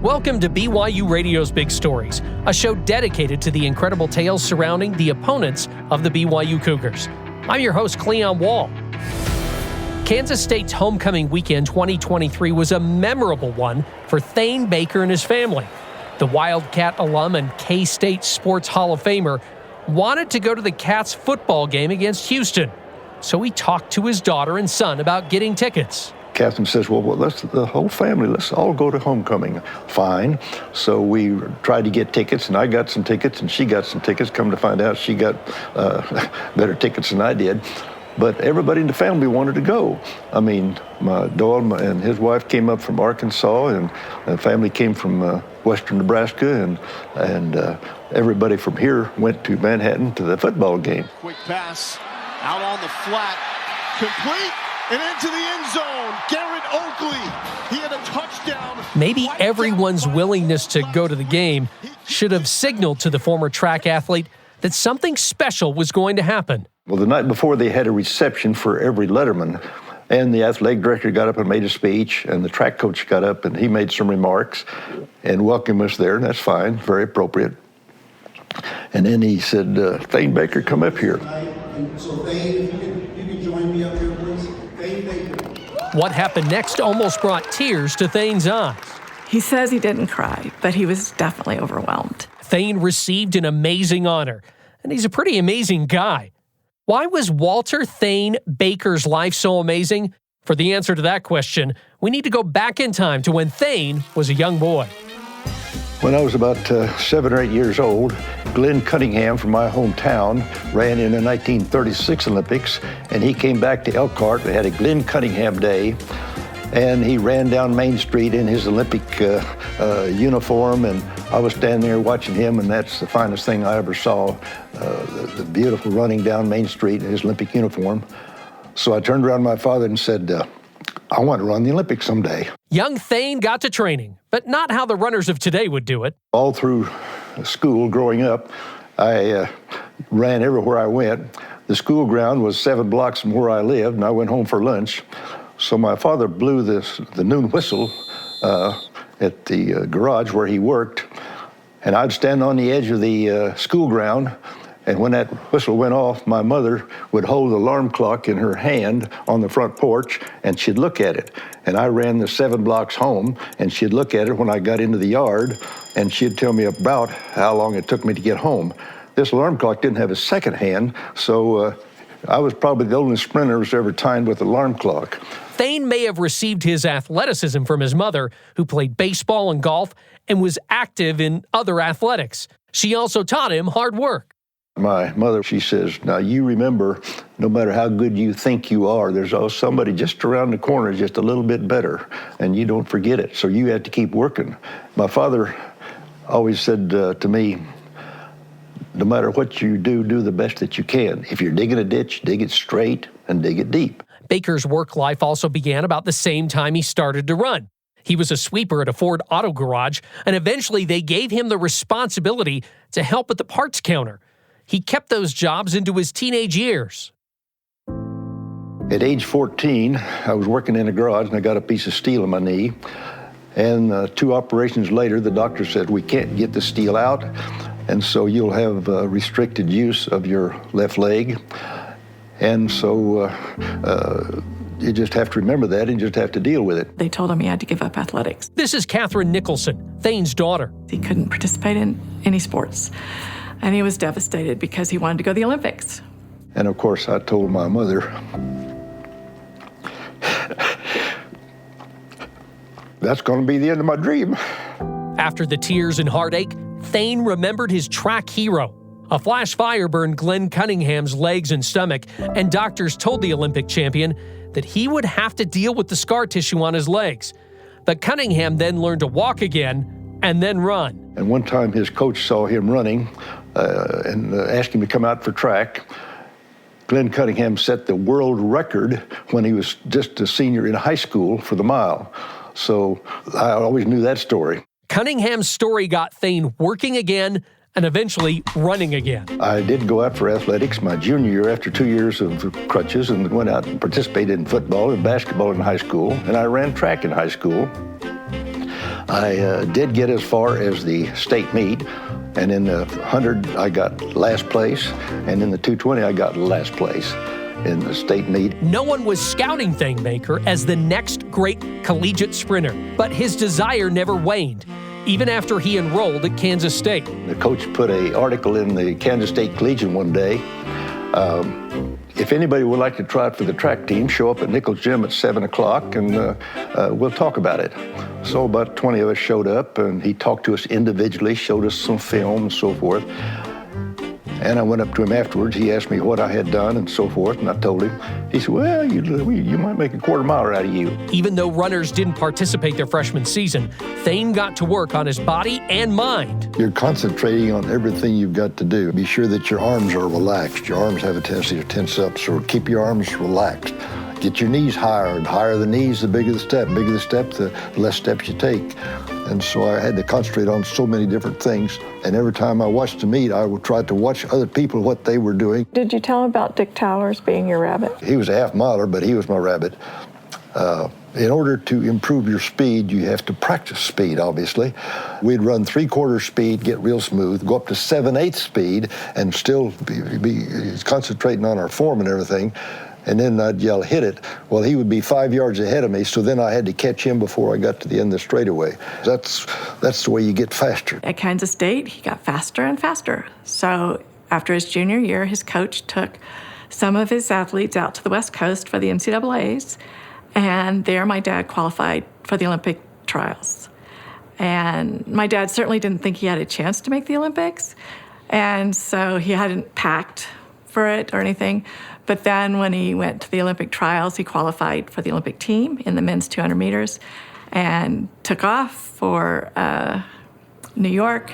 Welcome to BYU Radio's Big Stories, a show dedicated to the incredible tales surrounding the opponents of the BYU Cougars. I'm your host, Cleon Wall. Kansas State's homecoming weekend 2023 was a memorable one for Thane Baker and his family. The Wildcat alum and K-State Sports Hall of Famer wanted to go to the Cats football game against Houston, so he talked to his daughter and son about getting tickets. Catherine says, well, the whole family, let's all go to homecoming. Fine. So we tried to get tickets, and I got some tickets, and she got some tickets. Come to find out, she got better tickets than I did. But everybody in the family wanted to go. I mean, my dad and his wife came up from Arkansas, and the family came from western Nebraska, and everybody from here went to Manhattan to the football game. Quick pass out on the flat, complete. And into the end zone, Garrett Oakley. He had a touchdown. Maybe everyone's willingness to go to the game should have signaled to the former track athlete that something special was going to happen. Well, the night before, they had a reception for every letterman, and the athletic director got up and made a speech, and the track coach got up and he made some remarks and welcomed us there, and that's fine, very appropriate. And then he said, Thane Baker, come up here. So Thane, if you can join me up here, please. Thane Baker. What happened next almost brought tears to Thane's eyes. He says he didn't cry, but he was definitely overwhelmed. Thane received an amazing honor, and he's a pretty amazing guy. Why was Walter Thane Baker's life so amazing? For the answer to that question, we need to go back in time to when Thane was a young boy. When I was about 7 or 8 years old, Glenn Cunningham from my hometown ran in the 1936 Olympics, and he came back to Elkhart. They had a Glenn Cunningham Day, and he ran down Main Street in his Olympic uniform, and I was standing there watching him, and that's the finest thing I ever saw, the beautiful running down Main Street in his Olympic uniform. So I turned around to my father and said, I want to run the Olympics someday. Young Thane got to training, but not how the runners of today would do it. All through school growing up, I ran everywhere I went. The school ground was 7 blocks from where I lived, and I went home for lunch. So my father blew the noon whistle at the garage where he worked, and I'd stand on the edge of the school ground, and when that whistle went off, my mother would hold the alarm clock in her hand on the front porch, and she'd look at it. And I ran the 7 blocks home, and she'd look at it when I got into the yard, and she'd tell me about how long it took me to get home. This alarm clock didn't have a second hand, so I was probably the only sprinter who was ever timed with an alarm clock. Thane may have received his athleticism from his mother, who played baseball and golf and was active in other athletics. She also taught him hard work. My mother, she says, now you remember, no matter how good you think you are, there's always somebody just around the corner just a little bit better, and you don't forget it, so you have to keep working. My father always said to me, no matter what you do, do the best that you can. If you're digging a ditch, dig it straight and dig it deep. Baker's work life also began about the same time he started to run. He was a sweeper at a Ford auto garage, and eventually they gave him the responsibility to help at the parts counter. He kept those jobs into his teenage years. At age 14, I was working in a garage, and I got a piece of steel in my knee. And 2 operations later, the doctor said, we can't get the steel out, and so you'll have restricted use of your left leg. And so you just have to remember that and just have to deal with it. They told him he had to give up athletics. This is Nicholson, Thane's daughter. He couldn't participate in any sports, and he was devastated because he wanted to go to the Olympics. And of course, I told my mother, that's going to be the end of my dream. After the tears and heartache, Thane remembered his track hero. A flash fire burned Glenn Cunningham's legs and stomach, and doctors told the Olympic champion that he would have to deal with the scar tissue on his legs. But Cunningham then learned to walk again and then run. And one time his coach saw him running and asked him to come out for track. Glenn Cunningham set the world record when he was just a senior in high school for the mile. So I always knew that story. Cunningham's story got Thane working again and eventually running again. I did go out for athletics my junior year after 2 years of crutches, and went out and participated in football and basketball in high school, and I ran track in high school. I did get as far as the state meet, and in the 100 I got last place, and in the 220 I got last place in the state meet. No one was scouting Thane Baker as the next great collegiate sprinter, but his desire never waned, even after he enrolled at Kansas State. The coach put an article in the Kansas State Collegian one day. If anybody would like to try out for the track team, show up at Nicholson Gym at 7 o'clock and we'll talk about it. So about 20 of us showed up, and he talked to us individually, showed us some film and so forth. And I went up to him afterwards. He asked me what I had done and so forth, and I told him. He said, well, you might make a quarter-miler out of you. Even though runners didn't participate their freshman season, Thane got to work on his body and mind. You're concentrating on everything you've got to do. Be sure that your arms are relaxed. Your arms have a tendency to tense up, so keep your arms relaxed. Get your knees higher. The higher the knees, the bigger the step. The bigger the step, the less steps you take. And so I had to concentrate on so many different things. And every time I watched the meet, I would try to watch other people, what they were doing. Did you tell him about Dick Towers being your rabbit? He was a half-miler, but he was my rabbit. In order to improve your speed, you have to practice speed, obviously. We'd run 3/4 speed, get real smooth, go up to 7/8 speed, and still be concentrating on our form and everything. And then I'd yell, hit it. Well, he would be 5 yards ahead of me, so then I had to catch him before I got to the end of the straightaway. That's the way you get faster. At Kansas State, he got faster and faster. So after his junior year, his coach took some of his athletes out to the West Coast for the NCAAs, and there my dad qualified for the Olympic trials. And my dad certainly didn't think he had a chance to make the Olympics, and so he hadn't packed for it or anything. But then when he went to the Olympic trials, he qualified for the Olympic team in the men's 200 meters and took off for New York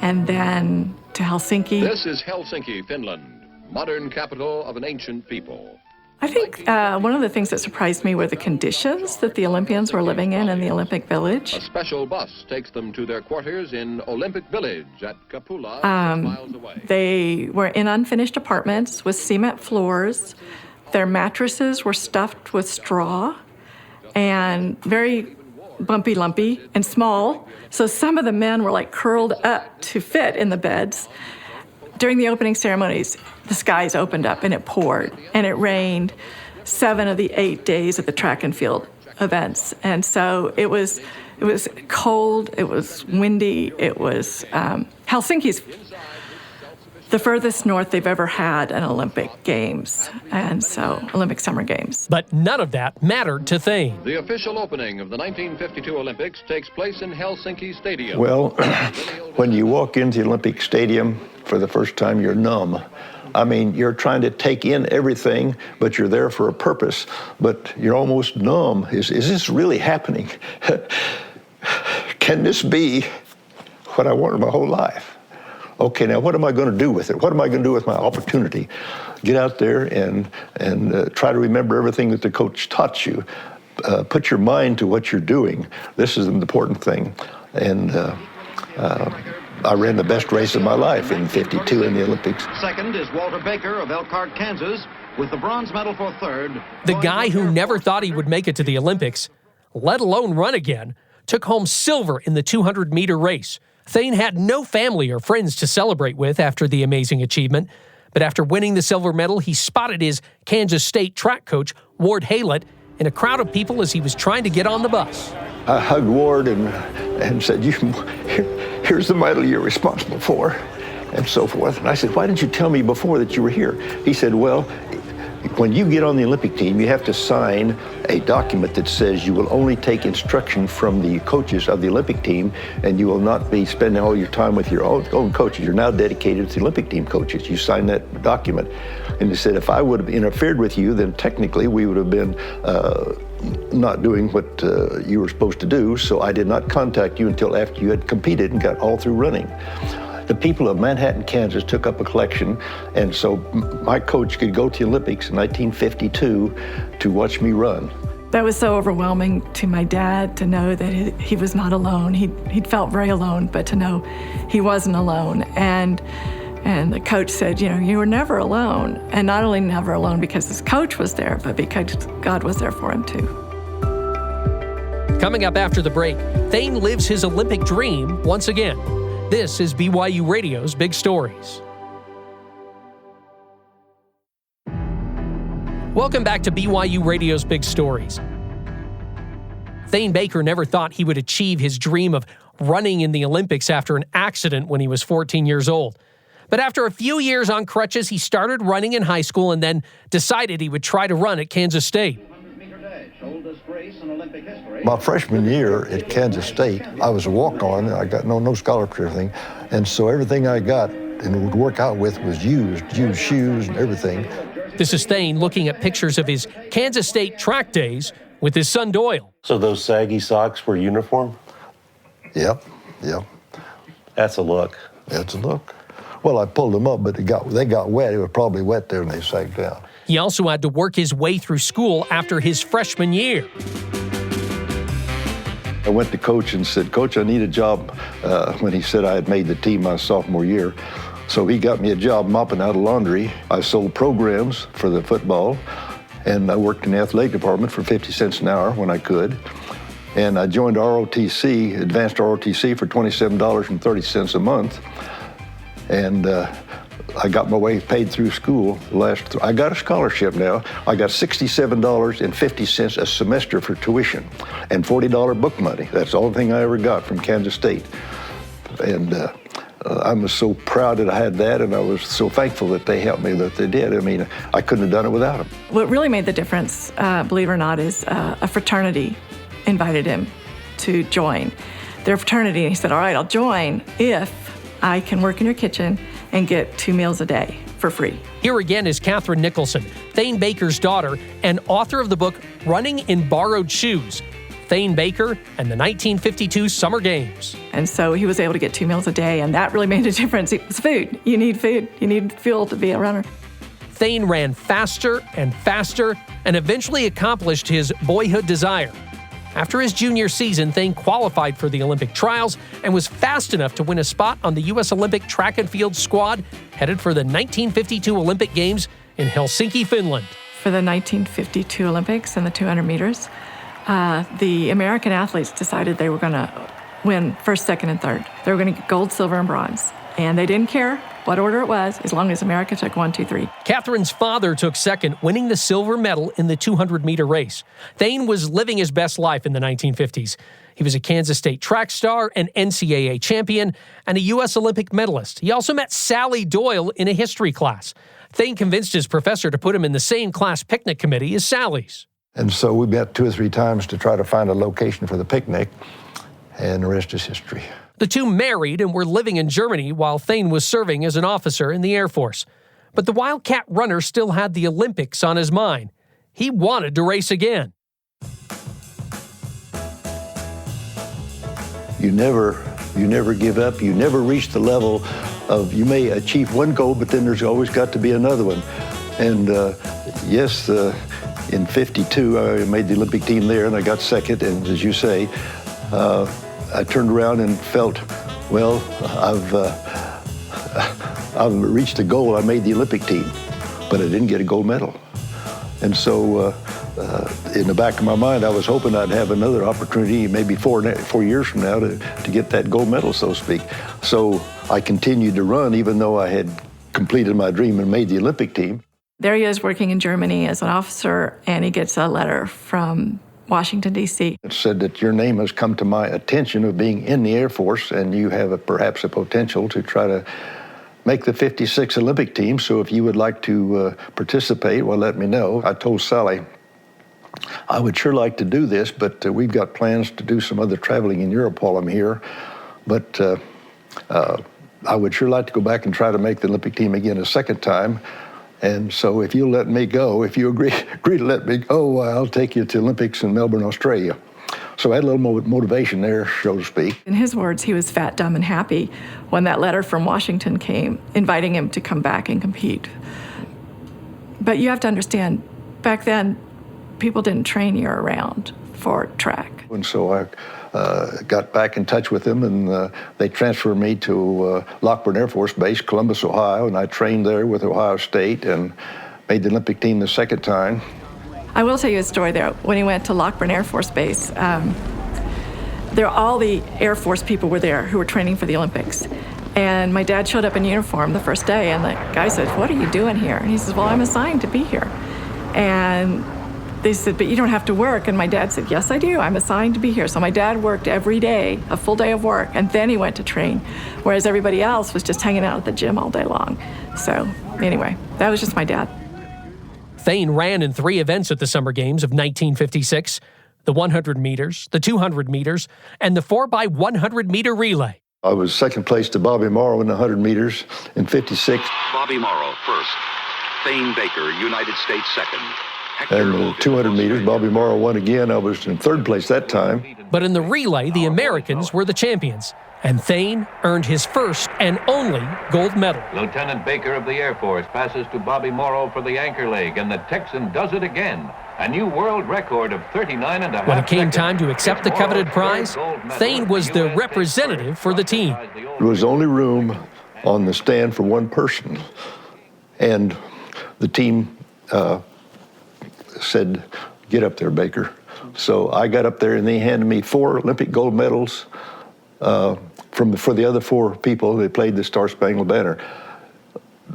and then to Helsinki. This is Helsinki, Finland, modern capital of an ancient people. I think one of the things that surprised me were the conditions that the Olympians were living in the Olympic Village. A special bus takes them to their quarters in Olympic Village at Kapula, 6 miles away. They were in unfinished apartments with cement floors. Their mattresses were stuffed with straw and very bumpy, lumpy, and small. So some of the men were like curled up to fit in the beds. During the opening ceremonies, the skies opened up and it poured, and it rained 7 of the 8 days of the track and field events. And so it was cold, it was windy, it was Helsinki's the furthest north they've ever had an Olympic Games, and so Olympic Summer Games. But none of that mattered to Thane. The official opening of the 1952 Olympics takes place in Helsinki Stadium. Well, when you walk into the Olympic Stadium for the first time, you're numb. I mean, you're trying to take in everything, but you're there for a purpose, but you're almost numb. Is this really happening? Can this be what I wanted my whole life? Okay, now what am I going to do with it? What am I going to do with my opportunity? Get out there and try to remember everything that the coach taught you. Put your mind to what you're doing. This is an important thing. And I ran the best race of my life in '52 in the Olympics. Second is Walter Baker of Elkhart, Kansas, with the bronze medal for third. The guy who never thought he would make it to the Olympics, let alone run again, took home silver in the 200-meter race. Thane had no family or friends to celebrate with after the amazing achievement, but after winning the silver medal, he spotted his Kansas State track coach, Ward Haylett, in a crowd of people as he was trying to get on the bus. I hugged Ward and said, here's the medal you're responsible for, and so forth. And I said, why didn't you tell me before that you were here? He said, well, when you get on the Olympic team, you have to sign a document that says you will only take instruction from the coaches of the Olympic team, and you will not be spending all your time with your own coaches. You're now dedicated to the Olympic team coaches. You sign that document. And he said, if I would have interfered with you, then technically we would have been not doing what you were supposed to do, so I did not contact you until after you had competed and got all through running. The people of Manhattan, Kansas took up a collection, and so my coach could go to the Olympics in 1952 to watch me run. That was so overwhelming to my dad to know that he was not alone. He'd felt very alone, but to know he wasn't alone. And the coach said, you were never alone. And not only never alone because his coach was there, but because God was there for him too. Coming up after the break, Thane lives his Olympic dream once again. This is BYU Radio's Big Stories. Welcome back to BYU Radio's Big Stories. Thane Baker never thought he would achieve his dream of running in the Olympics after an accident when he was 14 years old. But after a few years on crutches, he started running in high school and then decided he would try to run at Kansas State. My freshman year at Kansas State, I was a walk-on. I got no scholarship or anything. And so everything I got and would work out with was used shoes and everything. This is Thane looking at pictures of his Kansas State track days with his son Doyle. So those saggy socks were uniform? Yep. That's a look. That's a look. Well, I pulled them up, but they got wet. It was probably wet there and they sagged down. He also had to work his way through school after his freshman year. I went to Coach and said, Coach, I need a job, when he said I had made the team my sophomore year. So he got me a job mopping out a laundry. I sold programs for the football, and I worked in the athletic department for 50 cents an hour when I could. And I joined ROTC, advanced ROTC, for $27.30 a month. And I got my way paid through school. I got a scholarship now. I got $67.50 a semester for tuition and $40 book money. That's the only thing I ever got from Kansas State. And I was so proud that I had that, and I was so thankful that they helped me that they did. I mean, I couldn't have done it without them. What really made the difference, believe it or not, is a fraternity invited him to join their fraternity. And he said, all right, I'll join if I can work in your kitchen and get 2 meals a day for free. Here again is Catherine Nicholson, Thane Baker's daughter and author of the book Running in Borrowed Shoes, Thane Baker and the 1952 Summer Games. And so he was able to get 2 meals a day, and that really made a difference. It was food. You need food. You need fuel to be a runner. Thane ran faster and faster and eventually accomplished his boyhood desire. After his junior season, Thane qualified for the Olympic trials and was fast enough to win a spot on the U.S. Olympic track and field squad headed for the 1952 Olympic Games in Helsinki, Finland. For the 1952 Olympics and the 200 meters, the American athletes decided they were going to win first, second, and third. They were going to get gold, silver, and bronze. And they didn't care what order it was, as long as America took 1, 2, 3. Catherine's father took second, winning the silver medal in the 200-meter race. Thane was living his best life in the 1950s. He was a Kansas State track star, an NCAA champion, and a U.S. Olympic medalist. He also met Sally Doyle in a history class. Thane convinced his professor to put him in the same class picnic committee as Sally's. And so we met 2 or 3 times to try to find a location for the picnic, and the rest is history. The two married and were living in Germany while Thane was serving as an officer in the Air Force. But the Wildcat runner still had the Olympics on his mind. He wanted to race again. You never give up. You never reach the level of, you may achieve one goal, but then there's always got to be another one. And yes, in 52, I made the Olympic team there, and I got second. And as you say, I turned around and felt, well, I've reached a goal. I made the Olympic team, but I didn't get a gold medal. And so in the back of my mind, I was hoping I'd have another opportunity, maybe 4 years from now, to get that gold medal, so to speak. So I continued to run, even though I had completed my dream and made the Olympic team. There he is working in Germany as an officer, and he gets a letter from Washington, D.C. It said that your name has come to my attention of being in the Air Force, and you have perhaps a potential to try to make the 56 Olympic team. So if you would like to participate, well, let me know. I told Sally, I would sure like to do this, but we've got plans to do some other traveling in Europe while I'm here. But I would sure like to go back and try to make the Olympic team again a second time. And so if you'll let me go, if you agree to let me go, I'll take you to Olympics in Melbourne, Australia. So I had a little motivation there, so to speak. In his words, he was fat, dumb, and happy when that letter from Washington came, inviting him to come back and compete. But you have to understand, back then, people didn't train year-round for track. And so I got back in touch with them, and they transferred me to Lockburn Air Force Base, Columbus, Ohio, and I trained there with Ohio State and made the Olympic team the second time. I will tell you a story there. When he went to Lockburn Air Force Base, all the Air Force people were there who were training for the Olympics. And my dad showed up in uniform the first day, and the guy said, "What are you doing here?" And he says, "Well, I'm assigned to be here." And they said, "But you don't have to work." And my dad said, "Yes, I do. I'm assigned to be here." So my dad worked every day, a full day of work, and then he went to train, whereas everybody else was just hanging out at the gym all day long. So anyway, that was just my dad. Thane ran in 3 events at the Summer Games of 1956, the 100 meters, the 200 meters, and the 4x100-meter relay. I was second place to Bobby Morrow in the 100 meters in 56. Bobby Morrow first. Thane Baker, United States second. And the 200 meters, Bobby Morrow won again. I was in 3rd place that time. But in the relay, the Americans were the champions, and Thane earned his first and only gold medal. Lieutenant Baker of the Air Force passes to Bobby Morrow for the anchor leg, and the Texan does it again. A new world record of 39.5 When it came seconds. time to accept the coveted prize, Thane was the representative for the team. There was only room on the stand for one person. And the team said, "Get up there, Baker." So I got up there, and they handed me 4 Olympic gold medals for the other 4 people. They played the Star Spangled Banner.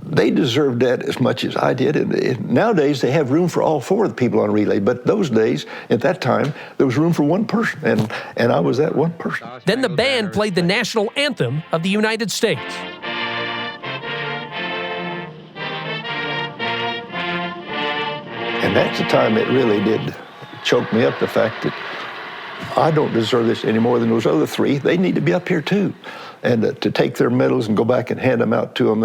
They deserved that as much as I did. And nowadays, they have room for all 4 of the people on relay. But those days, at that time, there was room for one person, and I was that one person. Then the band played the national anthem of the United States. And that's the time it really did choke me up, the fact that I don't deserve this any more than those other 3. They need to be up here too. And to take their medals and go back and hand them out to them,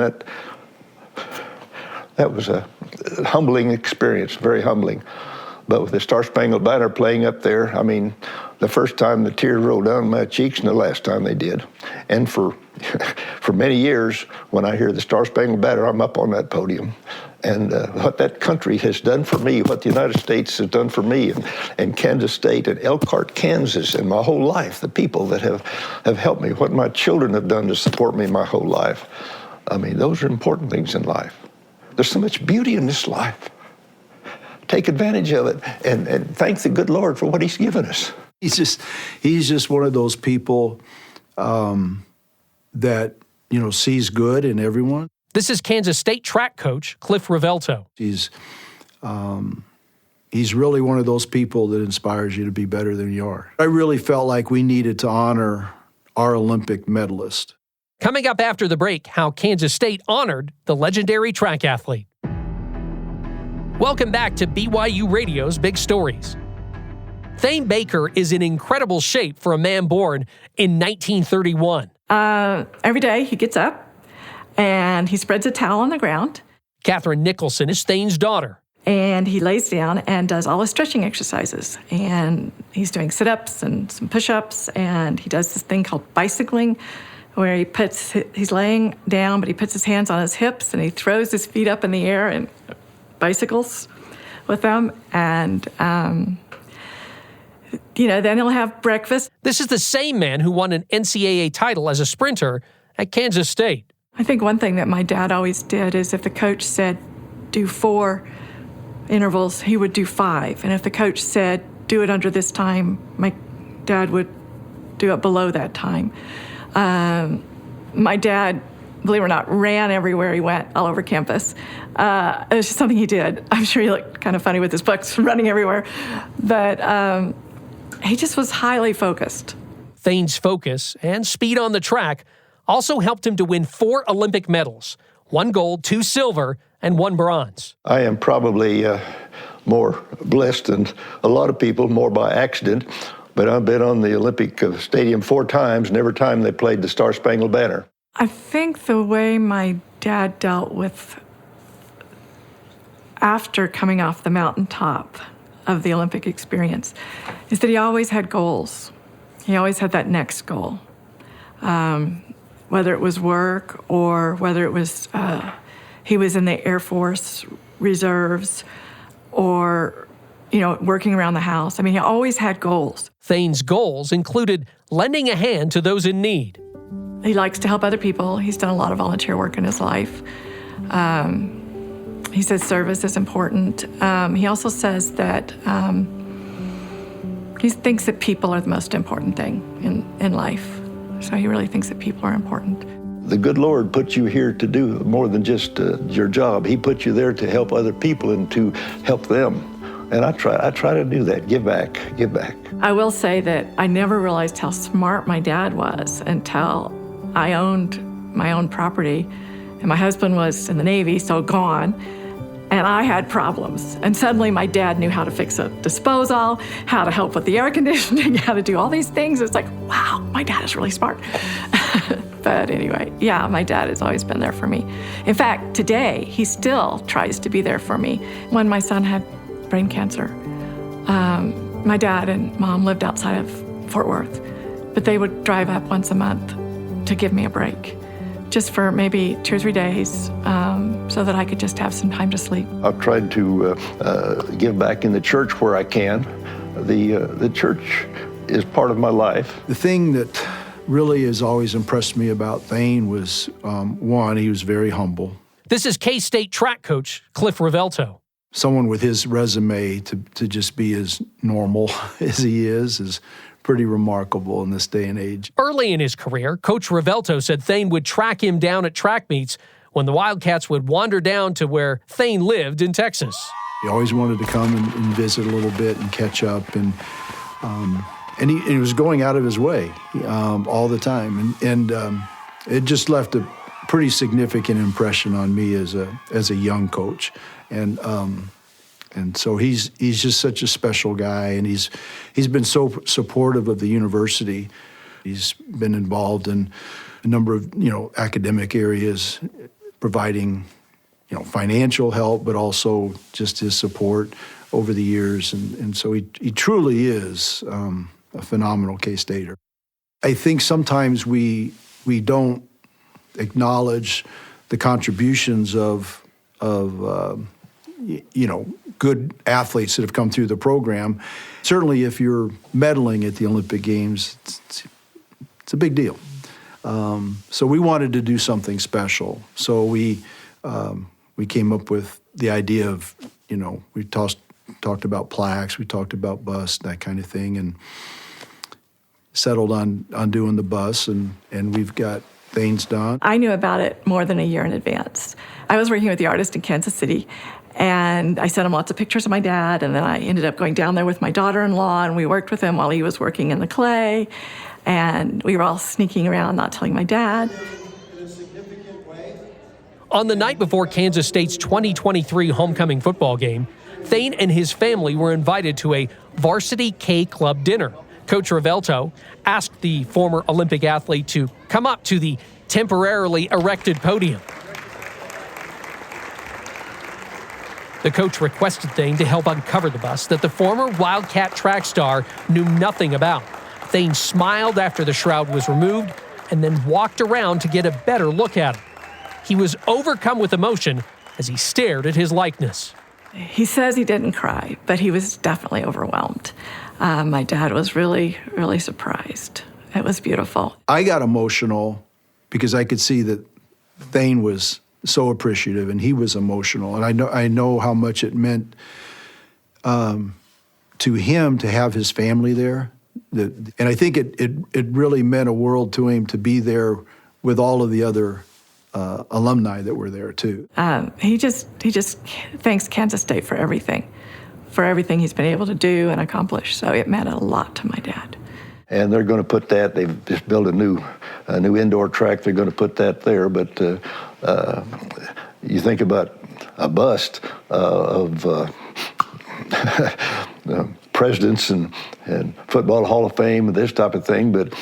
that was a humbling experience, very humbling. But with the Star Spangled Banner playing up there, I mean, the first time the tears rolled down my cheeks and the last time they did. And for many years, when I hear the Star Spangled Banner, I'm up on that podium. And what that country has done for me, what the United States has done for me, and Kansas State and Elkhart, Kansas, and my whole life, the people that have helped me, what my children have done to support me my whole life. I mean, those are important things in life. There's so much beauty in this life. Take advantage of it and thank the good Lord for what He's given us. He's just one of those people that, sees good in everyone. This is Kansas State track coach Cliff Rovelto. He's really one of those people that inspires you to be better than you are. I really felt like we needed to honor our Olympic medalist. Coming up after the break, how Kansas State honored the legendary track athlete. Welcome back to BYU Radio's Big Stories. Thane Baker is in incredible shape for a man born in 1931. Every day he gets up and he spreads a towel on the ground. Catherine Nicholson is Thane's daughter. And he lays down and does all his stretching exercises. And he's doing sit-ups and some push-ups, and he does this thing called bicycling, where he's laying down, but he puts his hands on his hips and he throws his feet up in the air and bicycles with them. And, then he'll have breakfast. This is the same man who won an NCAA title as a sprinter at Kansas State. I think one thing that my dad always did is if the coach said, do 4 intervals, he would do 5. And if the coach said, do it under this time, my dad would do it below that time. My dad, believe it or not, ran everywhere he went, all over campus. It was just something he did. I'm sure he looked kind of funny with his books, running everywhere. But he just was highly focused. Thane's focus and speed on the track also helped him to win 4 Olympic medals, 1 gold, 2 silver, and 1 bronze. I am probably more blessed than a lot of people, more by accident, but I've been on the Olympic Stadium 4 times, and every time they played the Star Spangled Banner. I think the way my dad dealt with after coming off the mountaintop of the Olympic experience is that he always had goals. He always had that next goal, whether it was work or whether it was he was in the Air Force Reserves or, working around the house. I mean, he always had goals. Thane's goals included lending a hand to those in need. He likes to help other people. He's done a lot of volunteer work in his life. He says service is important. He also says that, He thinks that people are the most important thing in life. So he really thinks that people are important. The good Lord put you here to do more than just your job. He put you there to help other people and to help them. And I try to do that, give back. I will say that I never realized how smart my dad was until I owned my own property. And my husband was in the Navy, so gone. And I had problems. And suddenly my dad knew how to fix a disposal, how to help with the air conditioning, how to do all these things. It's like, wow, my dad is really smart. But anyway, yeah, my dad has always been there for me. In fact, today, he still tries to be there for me. When my son had brain cancer, my dad and mom lived outside of Fort Worth, but they would drive up once a month to give me a break, just for maybe 2 or 3 days, so that I could just have some time to sleep. I've tried to give back in the church where I can. The church is part of my life. The thing that really has always impressed me about Thane was, one, he was very humble. This is K-State track coach Cliff Rovelto. Someone with his resume to just be as normal as he is pretty remarkable in this day and age. Early in his career, Coach Rovelto said Thane would track him down at track meets when the Wildcats would wander down to where Thane lived in Texas. He always wanted to come and visit a little bit and catch up, and he was going out of his way all the time, and it just left a pretty significant impression on me as a young coach, and so he's just such a special guy, and he's been so supportive of the university. He's been involved in a number of academic areas, providing financial help, but also just his support over the years, and so he truly is a phenomenal K-Stater. I think sometimes we don't acknowledge the contributions of good athletes that have come through the program. Certainly, if you're medaling at the Olympic Games, it's a big deal. So we wanted to do something special. So we came up with the idea of, we talked about plaques, we talked about busts, that kind of thing, and settled on doing the bus, and we've got Thane's done. I knew about it more than a year in advance. I was working with the artist in Kansas City, and I sent him lots of pictures of my dad, and then I ended up going down there with my daughter-in-law, and we worked with him while he was working in the clay, and we were all sneaking around, not telling my dad. On the night before Kansas State's 2023 homecoming football game, Thane and his family were invited to a varsity K Club dinner. Coach Rovelto asked the former Olympic athlete to come up to the temporarily erected podium. The coach requested Thane to help uncover the bust that the former Wildcat track star knew nothing about. Thane smiled after the shroud was removed and then walked around to get a better look at it. He was overcome with emotion as he stared at his likeness. He says he didn't cry, but he was definitely overwhelmed. My dad was really, really surprised. It was beautiful. I got emotional because I could see that Thane was so appreciative, and he was emotional, and I know how much it meant to him to have his family there, and I think it really meant a world to him to be there with all of the other alumni that were there too. He just thanks Kansas State for everything he's been able to do and accomplish. So it meant a lot to my dad. And they're going to put that. They've just built a new indoor track. They're going to put that there. But you think about a bust of presidents and Football Hall of Fame and this type of thing, but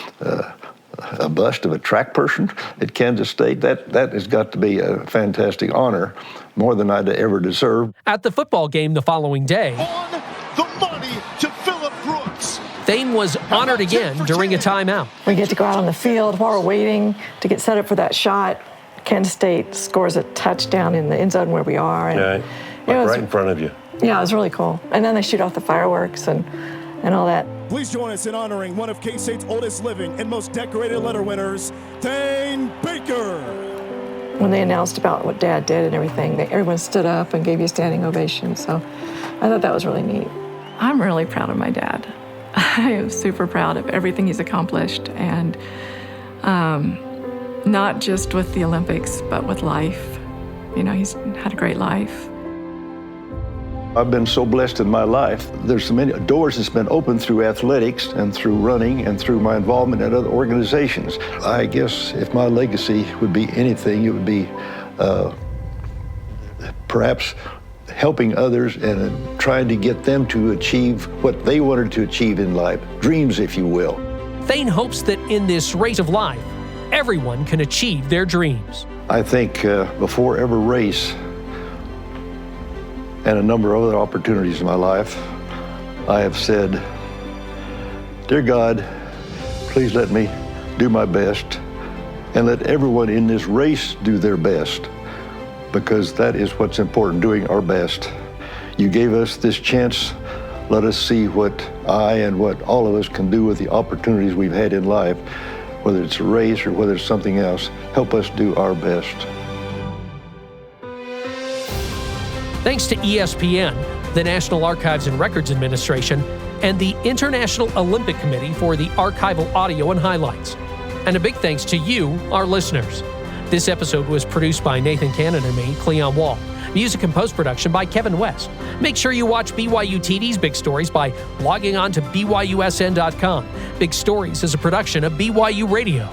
a bust of a track person at Kansas State, that has got to be a fantastic honor, more than I'd ever deserve. At the football game the following day, On the money to Phillip Brooks. Thane was honored again during a timeout. We get to go out on the field while we're waiting to get set up for that shot. Kansas State scores a touchdown in the end zone where we are. And right in front of you. Yeah, it was really cool. And then they shoot off the fireworks and all that. Please join us in honoring one of K-State's oldest living and most decorated letter winners, Thane Baker. When they announced about what Dad did and everything, everyone stood up and gave you a standing ovation. So I thought that was really neat. I'm really proud of my dad. I am super proud of everything he's accomplished, and not just with the Olympics, but with life. You know, he's had a great life. I've been so blessed in my life. There's so many doors that's been opened through athletics and through running and through my involvement in other organizations. I guess if my legacy would be anything, it would be perhaps helping others and trying to get them to achieve what they wanted to achieve in life, dreams, if you will. Thane hopes that in this race of life, everyone can achieve their dreams. I think before every race and a number of other opportunities in my life, I have said, "Dear God, please let me do my best and let everyone in this race do their best, because that is what's important, doing our best. You gave us this chance. Let us see what I and what all of us can do with the opportunities we've had in life, whether it's a race or whether it's something else. Help us do our best." Thanks to ESPN, the National Archives and Records Administration, and the International Olympic Committee for the archival audio and highlights. And a big thanks to you, our listeners. This episode was produced by Nathan Cannon and me, Cleon Wall. Music and post-production by Kevin West. Make sure you watch BYU TV's Big Stories by logging on to BYUSN.com. Big Stories is a production of BYU Radio.